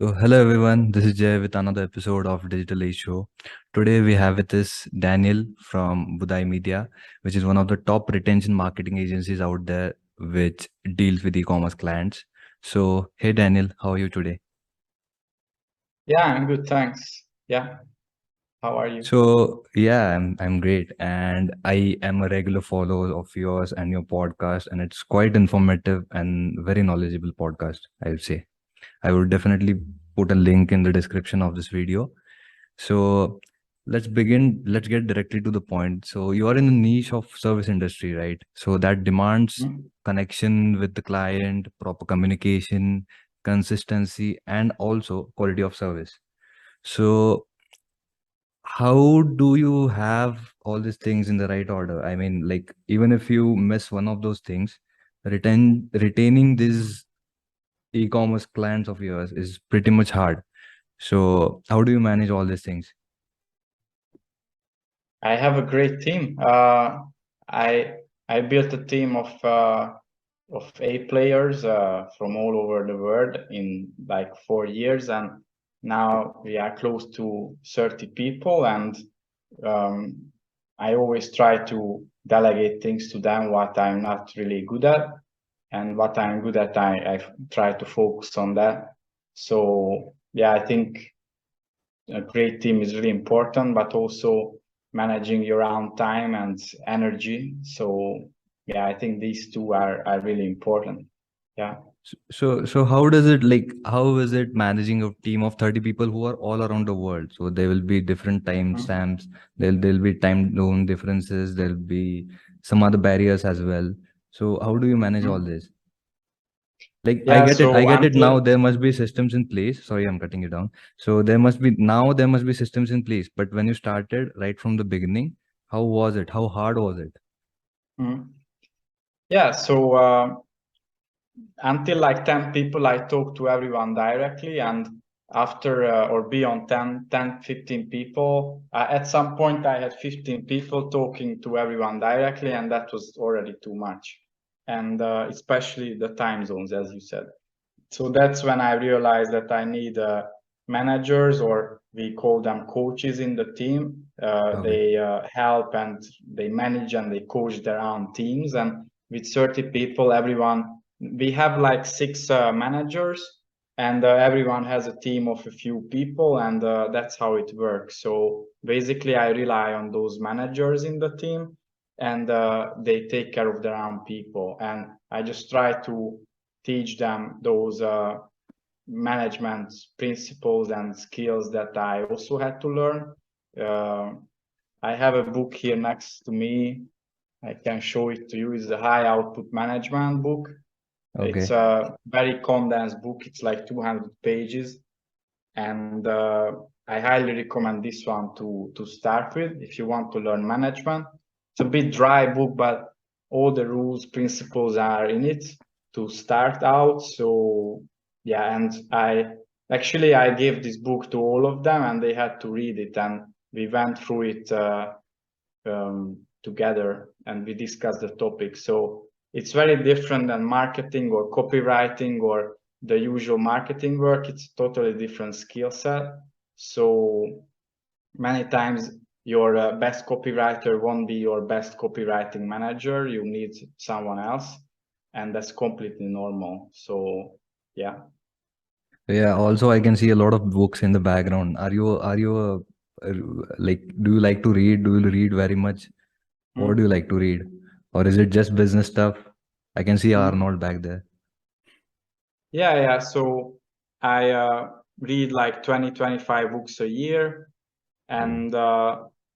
So, hello everyone, this is Jay with another episode of Digital Age Show. Today we have with us Daniel from Budia Media, which is one of the top retention marketing agencies out there, which deals with e-commerce clients. So, hey Daniel, how are you today? Yeah, I'm good, thanks. Yeah, how are you? So, yeah, I'm great, and I am a regular follower of yours and your podcast, and it's quite informative and very knowledgeable podcast, I would say. I would definitely put a link in the description of this video. So let's begin. Let's get directly to the point. So you are in the niche of service industry, right? So that demands Hmm? connection with the client, proper communication, consistency, and also quality of service. So how do you have all these things in the right order? I mean, like even if you miss one of those things, retaining these e-commerce clients of yours is pretty much hard. So how do you manage all these things? I have a great team. I I built a team of 8 players from all over the world in like 4 years, and now we are close to 30 people. And um, I always try to delegate things to them what I'm not really good at, and what I'm good at, I try to focus on that. So yeah, I think a great team is really important, but also managing your own time and energy. So yeah, I think these two are really important. Yeah. So how does it like how is it managing a team of 30 people who are all around the world? So there will be different time Mhm. stamps, there'll be time zone differences, there'll be some other barriers as well. So how do you manage all Mhm. this? Like Yeah, I so get it now until there must be systems in place. Sorry, I'm cutting you down. So there must be systems in place. But when you started right from the beginning, how was it? How hard was it? Mhm. Yeah, so until like 10 people, I talk to everyone directly, and after or beyond 15 people, at some point I had 15 people talking to everyone directly, and that was already too much. And especially the time zones, as you said. So that's when I realized that I need managers, or we call them coaches in the team. Okay. They help and they manage and they coach their own teams. And with 30 people, we have like six managers, and everyone has a team of a few people, and that's how it works. So basically, I rely on those managers in the team, and they take care of their own people. And I just try to teach them those management principles and skills that I also had to learn. Uh, I have a book here next to me. I can show it to you. It's the High Output Management book. It's Okay. a very condensed book. It's like 200 pages, and I highly recommend this one to start with if you want to learn management. It's a bit dry book, but all the rules, principles are in it to start out. So yeah, and I gave this book to all of them, and they had to read it, and we went through it together, and we discussed the topic. So it's very different than marketing or copywriting or the usual marketing work. It's totally different skill set. So many times your best copywriter won't be your best copywriting manager. You need someone else, and that's completely normal. So yeah. Yeah, also I can see a lot of books in the background. Are you like do you like to read? Do you read very much? What do you Mm. like to read? Or is it just business stuff? I can see Mm. Arnold back there. Yeah. So I read like 20-25 books a year. Oh, And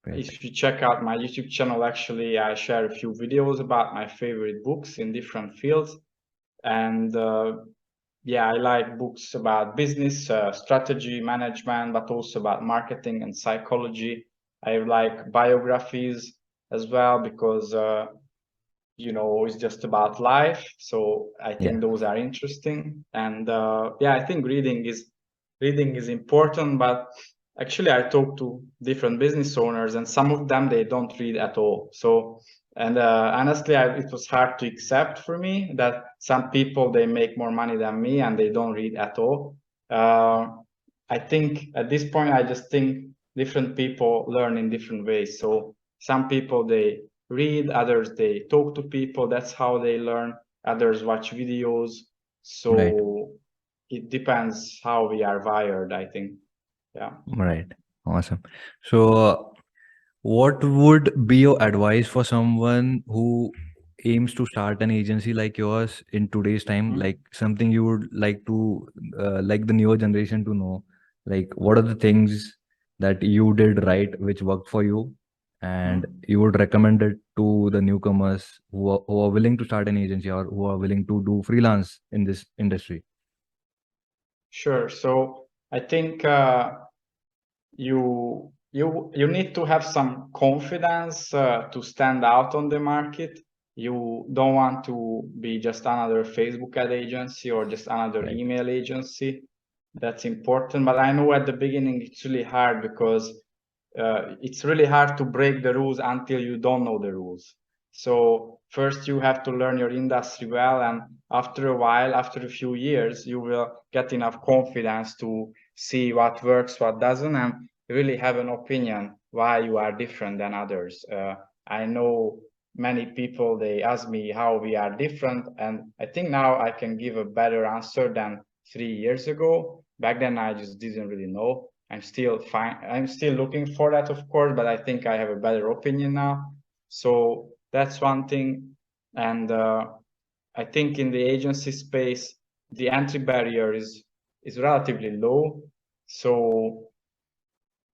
great. if you check out my YouTube channel, actually, I share a few videos about my favorite books in different fields. And yeah, I like books about business, strategy, management, but also about marketing and psychology. I like biographies as well because, it's just about life. So I Yeah. think those are interesting. And yeah, I think reading is important, but actually I talk to different business owners, and some of them they don't read at all. So and honestly, it was hard to accept for me that some people they make more money than me and they don't read at all. I think at this point, I just think different people learn in different ways. So some people, they read, others, they talk to people. That's how they learn. Others watch videos. Right. So it depends how we are wired, I think. Yeah. Right. Awesome. So, what would be your advice for someone who aims to start an agency like yours in today's time? Mhm. Like something you would like to, like the newer generation to know? Like, what are the things that you did right, which worked for you, and Mhm. you would recommend it to the newcomers who are willing to start an agency or who are willing to do freelance in this industry? Sure. So I think you need to have some confidence to stand out on the market. You don't want to be just another Facebook ad agency or just another Right. email agency. That's important. But I know at the beginning it's really hard because it's really hard to break the rules until you don't know the rules. So first you have to learn your industry well, and after a while, after a few years, you will get enough confidence to see what works, what doesn't, and really have an opinion why you are different than others. I know many people, they ask me how we are different, and I think now I can give a better answer than 3 years ago. Back then I just didn't really know. I'm still looking for that, of course, but I think I have a better opinion now. So that's one thing. And I think in the agency space, the entry barrier is relatively low. So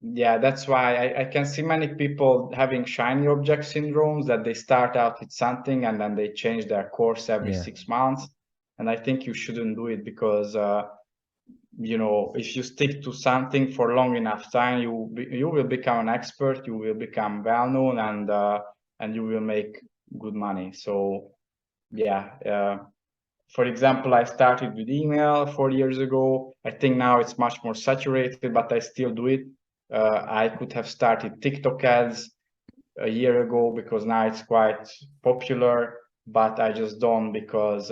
yeah, that's why I can see many people having shiny object syndromes, that they start out with something and then they change their course every Yeah. 6 months. And I think you shouldn't do it because if you stick to something for long enough time, you will become an expert, you will become well known, and you will make good money. So yeah, for example, I started with email 4 years ago. I think now it's much more saturated, but I still do it. I could have started TikTok ads a year ago because now it's quite popular, but I just don't because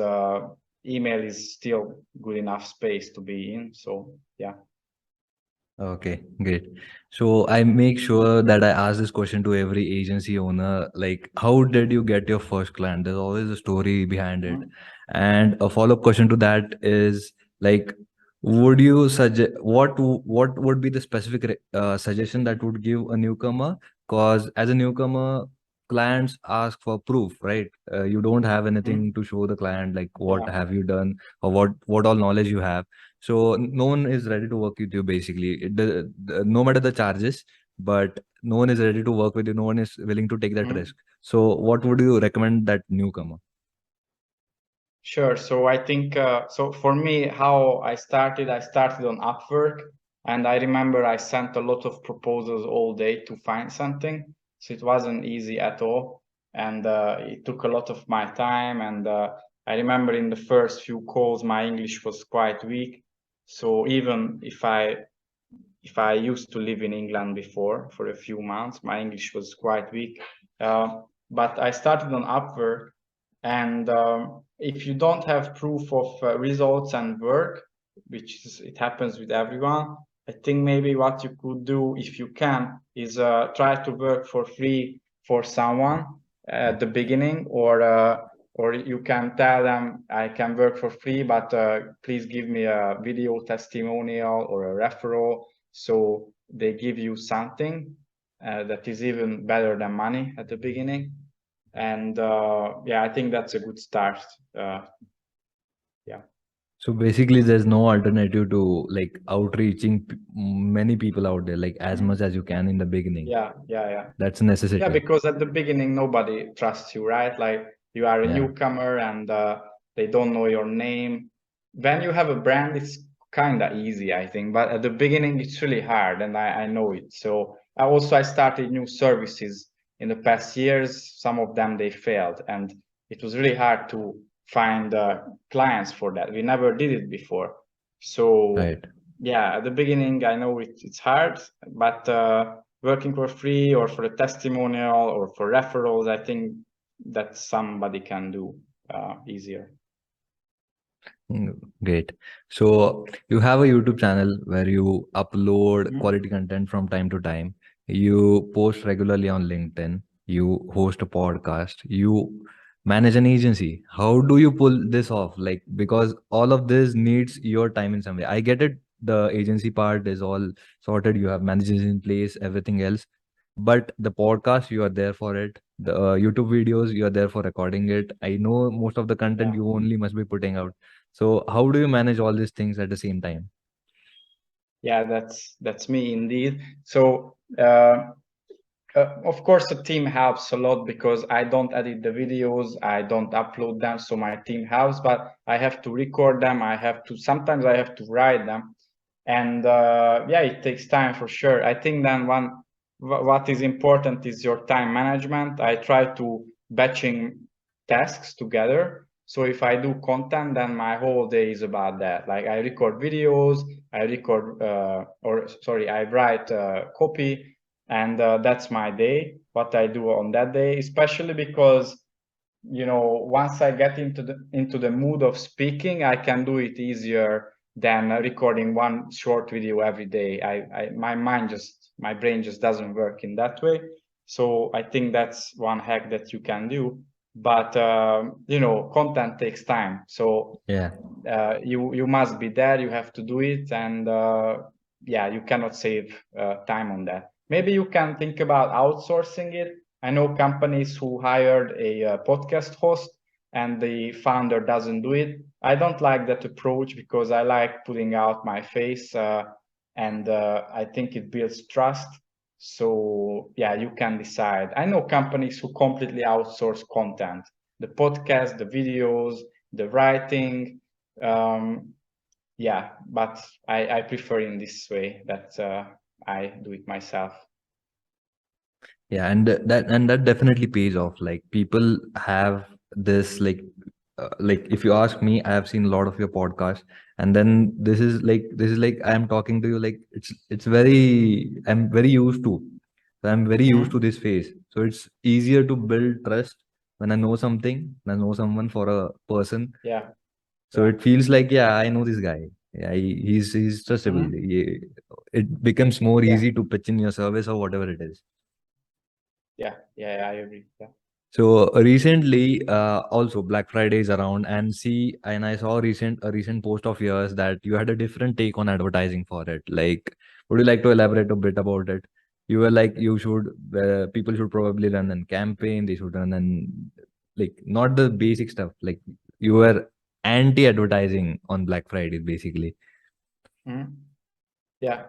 email is still good enough space to be in. So yeah. Okay, great. So I make sure that I ask this question to every agency owner, like, how did you get your first client? There's always a story behind it. Mhm. And a follow-up question to that is like, would you suggest what would be the specific suggestion that would give a newcomer? Because as a newcomer, clients ask for proof, right? You don't have anything Mhm. to show the client, like what Yeah. have you done or what all knowledge you have. So no one is ready to work with you basically. No matter the charges, but no one is ready to work with you. No one is willing to take that risk. Mhm. So what would you recommend that newcomer? Sure. So I think so for me, how I started on Upwork, and I remember I sent a lot of proposals all day to find something. So it wasn't easy at all, and it took a lot of my time. And I remember in the first few calls, my English was quite weak. So even if I used to live in England before for a few months, my English was quite weak. But I started on Upwork, and if you don't have proof of results and work, it happens with everyone, I think maybe what you could do, if you can, is try to work for free for someone Yeah. at the beginning, or you can tell them I can work for free, but please give me a video testimonial or a referral. So they give you something that is even better than money at the beginning. And yeah, I think that's a good start. Uh, yeah. So basically, there's no alternative to like outreaching many people out there, like as much Mhm. as you can in the beginning. Yeah, yeah, yeah. That's a Yeah, necessity. because at the beginning nobody trusts you, right? Like you are a Yeah. newcomer and they don't know your name. When you have a brand, it's kind of easy, I think. But at the beginning, it's really hard, and I know it. So I started new services in the past years. Some of them they failed, and it was really hard to find clients for that. We never did it before. So Right. yeah, at the beginning, I know it's hard, but working for free or for a testimonial or for referrals, I think that somebody can do easier. Great. So you have a YouTube channel where you upload Mhm. quality content from time to time. You post regularly on LinkedIn. You host a podcast. You manage an agency. How do you pull this off? Like, because all of this needs your time in some way. I get it. The agency part is all sorted. You have managers in place, everything else. But the podcast, you are there for it. The YouTube videos, you are there for recording it. I know most of the content Yeah. you only must be putting out. So how do you manage all these things at the same time? Yeah, that's me indeed. So of course, the team helps a lot because I don't edit the videos, I don't upload them, so my team helps. But I have to record them. Sometimes I have to write them, and yeah, it takes time for sure. I think then what is important is your time management. I try to batching tasks together. So if I do content, then my whole day is about that. Like I record videos, I write copy, and that's my day. What I do on that day, especially because once I get into the mood of speaking, I can do it easier than recording one short video every day. My brain just doesn't work in that way. So I think that's one hack that you can do. But content takes time. So Yeah. you must be there. You have to do it, and yeah, you cannot save time on that. Maybe you can think about outsourcing it. I know companies who hired a podcast host and the founder doesn't do it. I don't like that approach because I like putting out my face, and I think it builds trust. So yeah, you can decide. I know companies who completely outsource content, the podcast, the videos, the writing. Um, yeah, but I prefer in this way that I do it myself. Yeah, and that definitely pays off. Like people have this like if you ask me, I have seen a lot of your podcasts, and then this is like I am talking to you like it's very I'm very used to. So I'm very used to Mhm. this phase. So it's easier to build trust when I know something, when I know someone for a person. Yeah, So yeah. it feels like, yeah, I know this guy. Yeah, he's trustable. Mhm. It becomes more Yeah, easy to pitch in your service or whatever it is. yeah, I agree. Yeah. So recently, also Black Friday is around, and I saw a recent post of yours that you had a different take on advertising for it. Like, would you like to elaborate a bit about it? You were like, people should probably run a campaign. They should run an like not the basic stuff. Like you were anti-advertising on Black Friday, basically. Mhm. Yeah,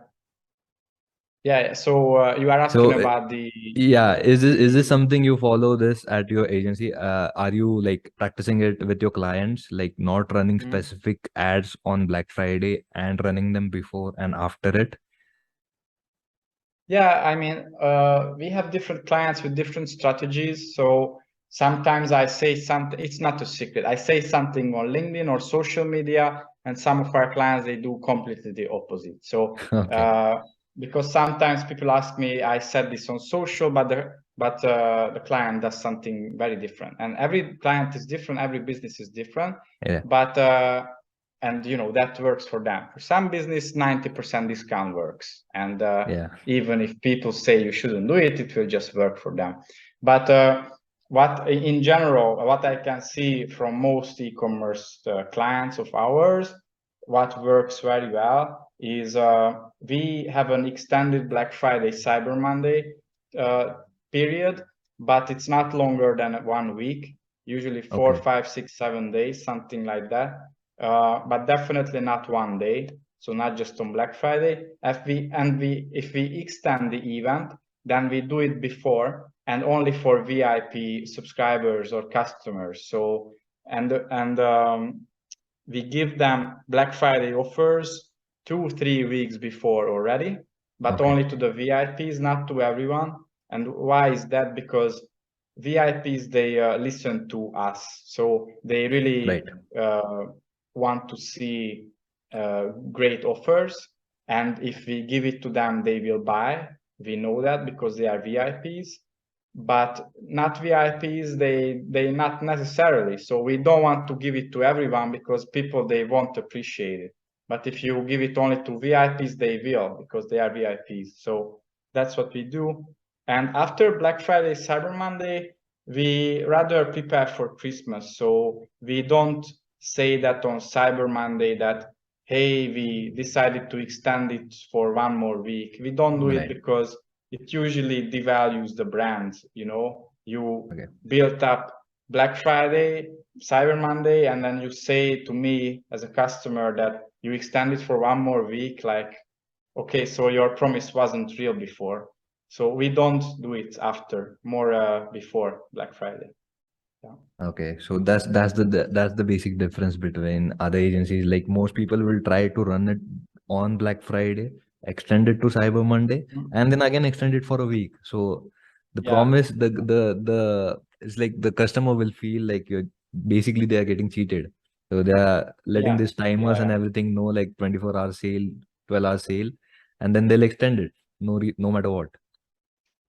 yeah. So you are asking So about the yeah, is this something you follow this at your agency? Are you like practicing it with your clients, like not running Mhm. specific ads on Black Friday and running them before and after it? Yeah, I mean, we have different clients with different strategies. So sometimes I say something, it's not a secret. I say something on LinkedIn or social media, and some of our clients, they do completely the opposite. So, Okay. uh, because sometimes people ask me, I said this on social, but the client does something very different. And every client is different, every business is different. Yeah. But and that works for them. For some business, 90% discount works, and Yeah. even if people say you shouldn't do it, it will just work for them. But what in general, what I can see from most e-commerce clients of ours, what works very well is we have an extended Black Friday, Cyber Monday uh, period, but it's not longer than 1 week. Usually four, Okay. 5, 6, 7 days, something like that. But definitely not one day. So not just on Black Friday. If we extend the event, then we do it before and only for VIP subscribers or customers. So and we give them Black Friday offers 2, 3 weeks before already, but Okay. only to the VIPs, not to everyone. And why is that? Because VIPs, they listen to us, so they Right. really want to see great offers. And if we give it to them, they will buy. We know that because they are VIPs. but not VIPs, they not necessarily. So we don't want to give it to everyone because people, they won't appreciate it. But if you give it only to VIPs, they will, because they are VIPs. So that's what we do. And after Black Friday, Cyber Monday, we rather prepare for Christmas. So we don't say that on Cyber Monday that, hey, we decided to extend it for one more week. We don't do it Right. because it usually devalues the brand. You Okay. built up Black Friday, Cyber Monday, and then you say to me as a customer that you extend it for one more week, like, okay, so your promise wasn't real before. So we don't do it after, more before Black Friday. Yeah. Okay, so that's the basic difference between other agencies. Like most people will try to run it on Black Friday, extend it to Cyber Monday, and then again extend it for a week. So the Yeah. promise, the it's like the customer will feel like you're basically they are getting cheated. So they are letting Yeah. these timers and Yeah. everything know like 24-hour sale, 12-hour sale, and then they'll extend it no matter what.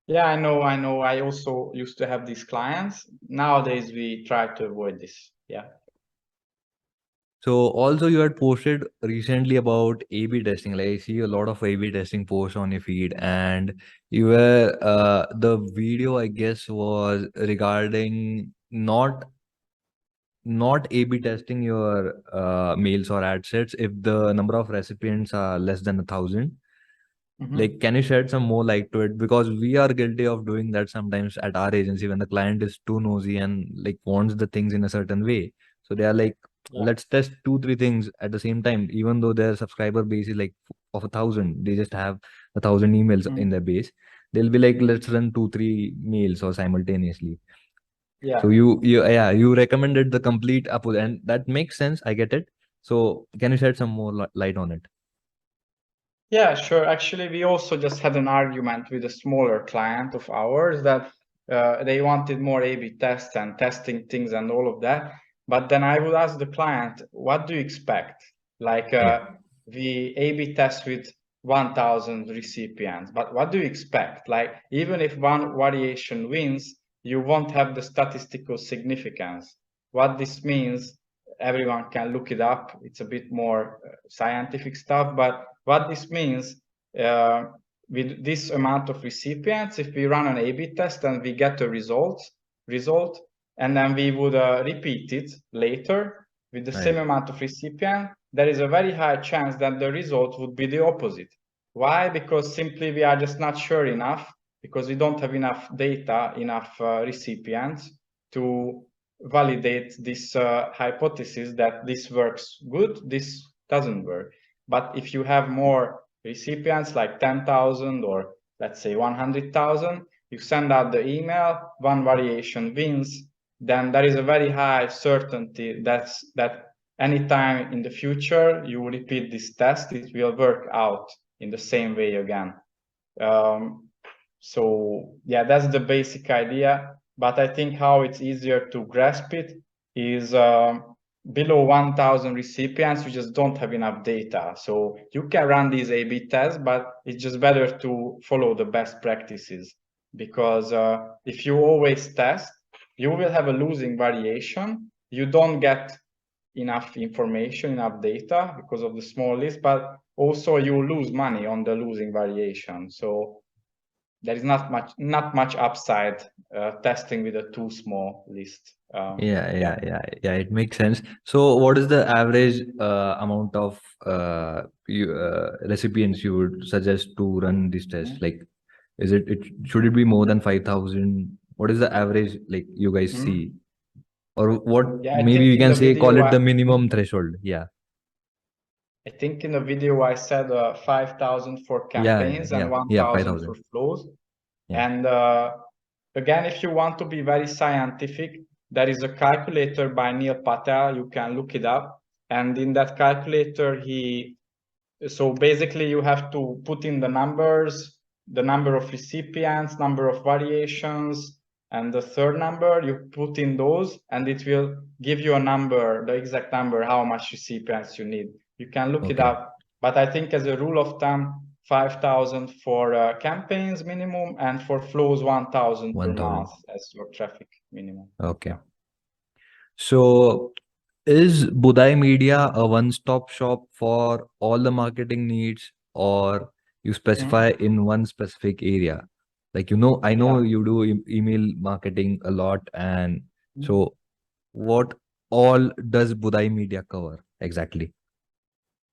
Yeah, I know. I also used to have these clients. Nowadays, we try to avoid this. Yeah. So also you had posted recently about A/B testing. Like I see a lot of A/B testing posts on your feed, and you were the video I guess was regarding not A/B testing your mails or ad sets if the number of recipients are less than 1,000. Like, Mhm. can you shed some more light to it? Because we are guilty of doing that sometimes at our agency when the client is too nosy and like wants the things in a certain way. So they are like, Yeah. let's test two, three things at the same time, even though their subscriber base is like of 1,000. They just have 1,000 emails in Mhm. their base. They'll be like, let's run two, three mails or simultaneously. So Yeah. you recommended the complete opposite, and that makes sense. I get it. So can you shed some more light on it? Yeah, sure. Actually, we also just had an argument with a smaller client of ours that they wanted more A/B tests and testing things and all of that. But then I would ask the client, what do you expect? Like, Yeah. we A/B test with 1,000 recipients, but what do you expect? Like, even if one variation wins, you won't have the statistical significance. What this means, everyone can look it up. It's a bit more scientific stuff, but what this means, uh, with this amount of recipients, if we run an A/B test and we get a result, and then we would repeat it later with the same Right. amount of recipient, there is a very high chance that the result would be the opposite. Why? Because simply we are just not sure enough, because we don't have enough data, enough recipients to validate this hypothesis that this works good, this doesn't work. But if you have more recipients, like 10,000 or let's say 100,000, you send out the email, one variation wins, then there is a very high certainty that anytime in the future you repeat this test, it will work out in the same way again. So yeah, that's the basic idea. But I think how it's easier to grasp it is below 1,000 recipients, you just don't have enough data. So you can run these A/B tests, but it's just better to follow the best practices, because if you always test, you will have a losing variation. You don't get enough information, enough data because of the small list, but also you lose money on the losing variation. So there is not much upside testing with a too small list. Yeah. Yeah. It makes sense. So, what is the average amount of recipients you would suggest to run this test? Like, it should it be more than 5,000? What is the average like you guys see, Mhm. or what? Yeah, I Maybe think we in can the say call video it I, the minimum threshold. Yeah, I think in the video I said 5,000 for campaigns and yeah. 1,000 for 5,000. flows. Yeah. And again, if you want to be very scientific, there is a calculator by Neil Patel. You can look it up. And in that calculator, so basically you have to put in the numbers, the number of recipients, number of variations, and the third number, you put in those, and it will give you a number, the exact number, how much recipients you need. You can look it Okay. up. But I think as a rule of thumb, 5,000 for campaigns minimum, and for flows 1,000 per 1,000. month as your traffic minimum. Okay. So is Budia Media a one-stop shop for all the marketing needs, or you specify in one specific area? Like, I know Yeah. you do email marketing a lot, and so what all does Budia Media cover exactly?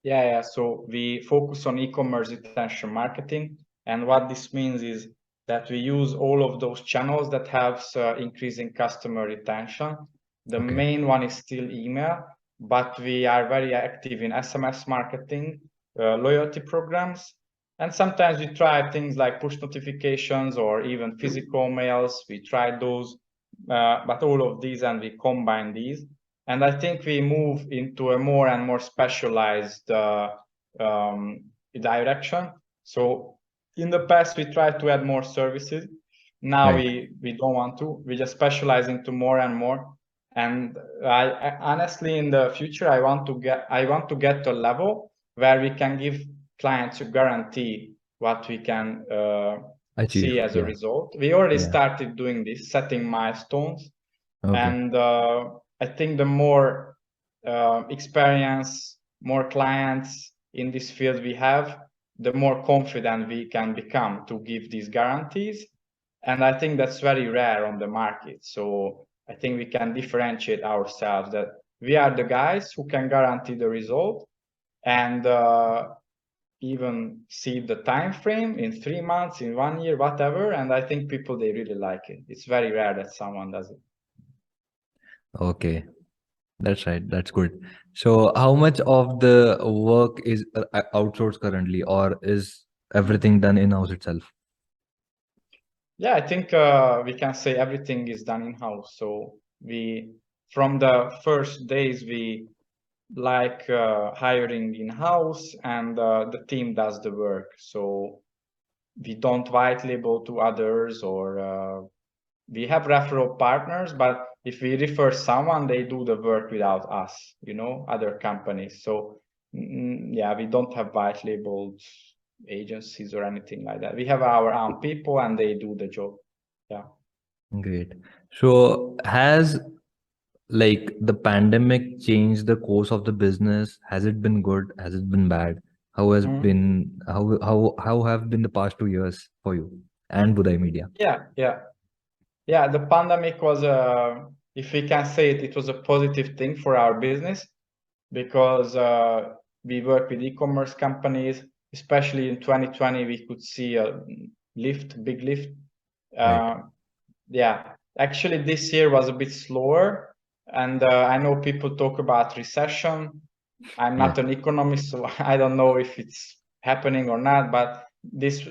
Yeah. So we focus on e-commerce retention marketing, and what this means is that we use all of those channels that helps increasing customer retention. The Okay. main one is still email, but we are very active in SMS marketing, loyalty programs, and sometimes we try things like push notifications or even physical mails. We try those, but all of these, and we combine these. And I think we move into a more and more specialized direction. So in the past, we tried to add more services. Now Right. we don't want to. We just specialize into more and more. And I honestly, in the future, I want to get to a level where we can give clients a guarantee what we can see Achieve. as a Yeah. result. We already Yeah. started doing this, setting milestones, Okay. and I think the more experience, more clients in this field we have, the more confident we can become to give these guarantees. And I think that's very rare on the market. So I think we can differentiate ourselves that we are the guys who can guarantee the result, and even see the time frame in 3 months, in 1 year, whatever. And I think people, they really like it. It's very rare that someone does it. Okay. That's right. That's good. So, how much of the work is outsourced currently, or is everything done in-house itself? Yeah, I think we can say everything is done in-house. So we, from the first days, we like hiring in-house, and the team does the work. So we don't white label to others, or we have referral partners, but if we refer someone, they do the work without us, other companies. So yeah, we don't have white labeled agencies or anything like that. We have our own people, and they do the job. Yeah. Great. So, has like the pandemic changed the course of the business? Has it been good? Has it been bad? How have been the past 2 years for you and Budia Media? Yeah. The pandemic was if we can say it, it was a positive thing for our business, because we work with e-commerce companies. Especially in 2020, we could see a big lift. Right. Yeah, actually this year was a bit slower, and I know people talk about recession. I'm Yeah. not an economist, so I don't know if it's happening or not, but this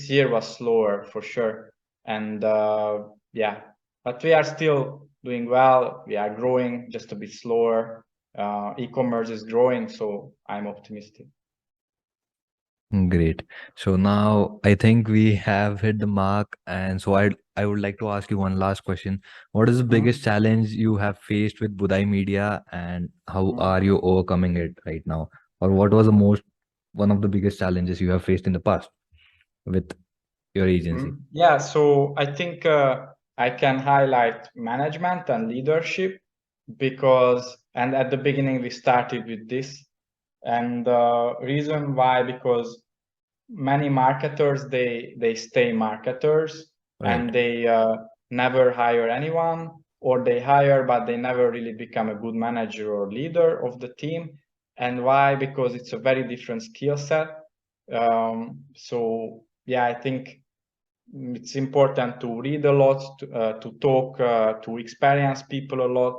year was slower for sure. And yeah, but we are still doing well. We are growing just a bit slower. E-commerce is growing, so I'm optimistic. Great. So now I think we have hit the mark, and so I would like to ask you one last question. What is the Mhm. biggest challenge you have faced with Budia Media, and how Mhm. are you overcoming it right now? Or what was one of the biggest challenges you have faced in the past with your agency? Yeah, so I think I can highlight management and leadership, and at the beginning we started with this, and reason why, because many marketers, they stay marketers, Right. and they never hire anyone, or they hire but they never really become a good manager or leader of the team. And why? Because it's a very different skill set. So yeah, I think it's important to read a lot, to talk to experienced people a lot.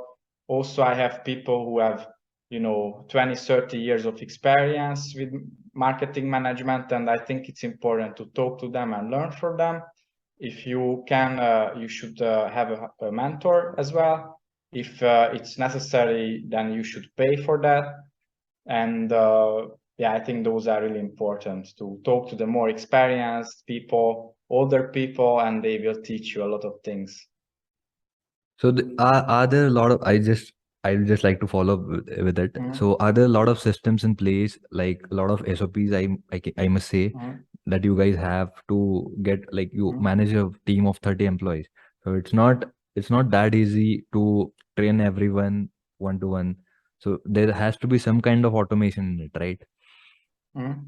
Also, I have people who have 20-30 years of experience with marketing management, and I think it's important to talk to them and learn from them. If you can, you should have a mentor as well. If it's necessary, then you should pay for that. And yeah, I think those are really important, to talk to the more experienced people, older people, and they will teach you a lot of things. So are there a lot of I would just like to follow up with it. Mm-hmm. So, are there a lot of systems in place, like a lot of SOPs? I must say Mm-hmm. that you guys have to get, like, you Mm-hmm. manage a team of 30 employees. So it's not that easy to train everyone one to one. So there has to be some kind of automation in it, right? Mm-hmm.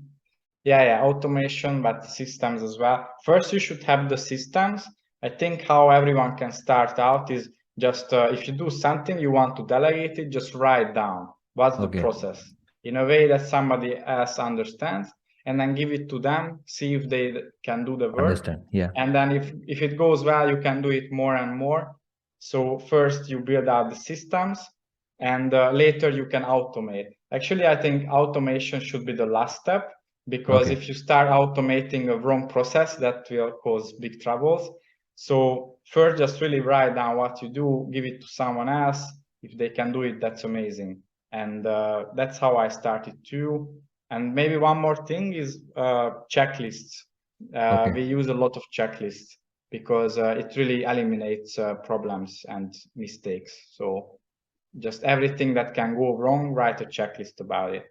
Yeah, automation, but systems as well. First, you should have the systems. I think how everyone can start out is just if you do something you want to delegate it, just write down what's the Okay, process in a way that somebody else understands, and then give it to them, see if they can do the work. understand. Yeah. And then if it goes well, you can do it more and more. So first you build out the systems, and later you can automate. Actually, I think automation should be the last step, because Okay. if you start automating a wrong process, that will cause big troubles. So first, just really write down what you do, give it to someone else. If they can do it, that's amazing. And that's how I started too. And maybe one more thing is checklists. Okay. We use a lot of checklists because it really eliminates problems and mistakes. So just everything that can go wrong, write a checklist about it.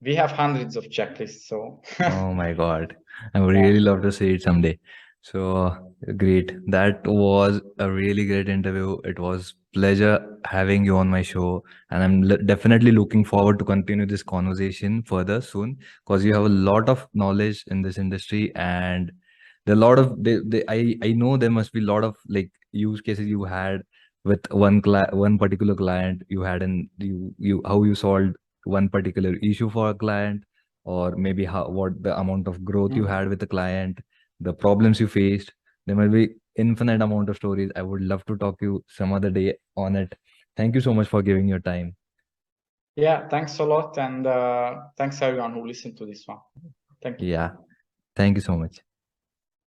We have hundreds of checklists, so Oh my God. I would yeah. really love to see it someday. So great. That was a really great interview. It was pleasure having you on my show, and I'm definitely looking forward to continue this conversation further soon, because you have a lot of knowledge in this industry, and there are a lot of I know there must be a lot of, like, use cases you had with one particular client. You had in you how you solved one particular issue for a client, or maybe how what the amount of growth you Mm. had with the client, the problems you faced. There might be infinite amount of stories. I would love to talk to you some other day on it. Thank you so much for giving your time. Yeah, thanks a lot, and thanks everyone who listened to this one. Thank you. Yeah, thank you so much.